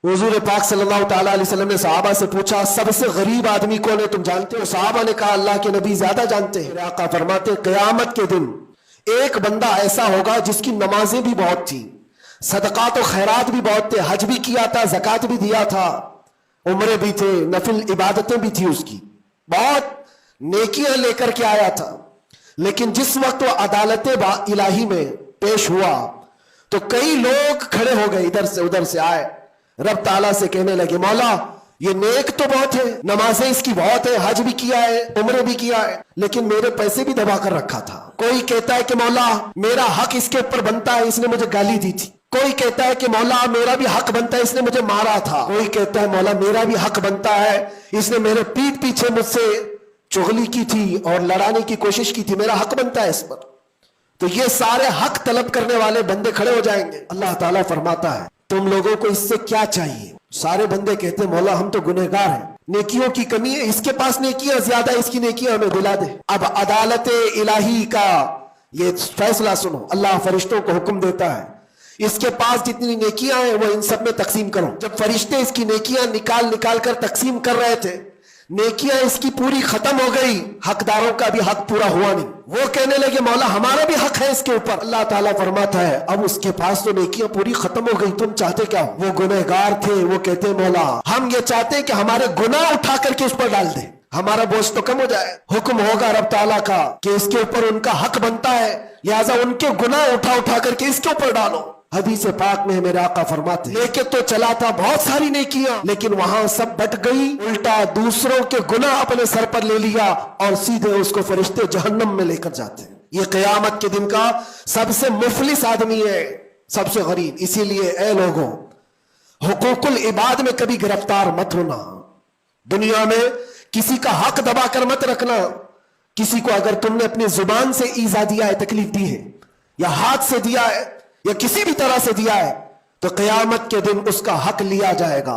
हुजूर पाक सल्लल्लाहु ताला अलैहि वसल्लम ने सहाबा से पूछा, सबसे गरीब आदमी कौन है, तुम जानते हो? सहाबा ने कहा, अल्लाह के नबी ज्यादा जानते हैं। आका फरमाते, क़यामत के दिन एक बंदा ऐसा होगा जिसकी नमाजें भी बहुत थी, सदकात और खैरात भी बहुत थे, हज भी किया था, ज़कात भी दिया था, उम्रे भी थे, नफिल इबादतें भी थी, उसकी बहुत नेकियां लेकर के आया था। लेकिन जिस वक्त वो अदालत इलाही में पेश हुआ तो कई लोग खड़े हो गए, इधर से उधर से आए, रब ताला से कहने लगे, मौला ये नेक तो बहुत है, नमाजें इसकी बहुत है, हज भी किया है, उम्रे भी किया है, लेकिन मेरे पैसे भी दबा कर रखा था। कोई कहता है कि मौला मेरा हक इसके ऊपर बनता है, इसने मुझे गाली दी थी। कोई कहता है कि मौला मेरा भी हक बनता है, इसने मुझे मारा था। कोई कहता है मौला मेरा भी हक बनता है, इसने मेरे पीठ पीछे मुझसे चुगली की थी और लड़ाने की कोशिश की थी, मेरा हक बनता है इस पर। तो ये सारे हक तलब करने वाले बंदे खड़े हो जाएंगे। अल्लाह ताला फरमाता है, तुम लोगों को इससे क्या चाहिए? सारे बंदे कहते हैं, मौला हम तो गुनहगार हैं, नेकियों की कमी है, इसके पास नेकियां ज्यादा है, इसकी नेकियां हमें दिला दे। अब अदालत इलाही का ये फैसला सुनो, अल्लाह फरिश्तों को हुक्म देता है, इसके पास जितनी नेकियां हैं वो इन सब में तकसीम करो। जब फरिश्ते इसकी नेकियां निकाल निकाल कर तकसीम कर रहे थे, नेकियां इसकी पूरी खत्म हो गई, हकदारों का भी हक पूरा हुआ नहीं। वो कहने लगे, मौला हमारा भी हक है इसके ऊपर। अल्लाह ताला फरमाता है, अब उसके पास तो नेकियां पूरी खत्म हो गई, तुम चाहते क्या हो? वो गुनहगार थे, वो कहते, मौला हम ये चाहते हैं कि हमारे गुनाह उठा करके उस पर डाल दे, हमारा बोझ तो कम हो जाए। हुक्म होगा रब ताला का कि इसके ऊपर उनका हक बनता है, लिहाजा उनके गुनाह उठा उठा करके इसके ऊपर डालो। हदीस पाक में मेरे आका फरमाते, लेके तो चला था बहुत सारी नेकियां, लेकिन वहां सब बट गई, उल्टा दूसरों के गुनाह अपने सर पर ले लिया और सीधे उसको फरिश्ते जहन्नम में लेकर जाते हैं। ये क़यामत के दिन का सबसे मुफलिस आदमी है, सबसे गरीब। इसीलिए ए लोगों, हुकूकुल इबाद में कभी गिरफ्तार मत होना। दुनिया में किसी का हक दबा कर मत रखना। किसी को अगर तुमने अपनी जुबान से ईजा दिया है, तकलीफ दी है, या हाथ से दिया है, या किसी भी तरह से दिया है, तो क़यामत के दिन उसका हक लिया जाएगा।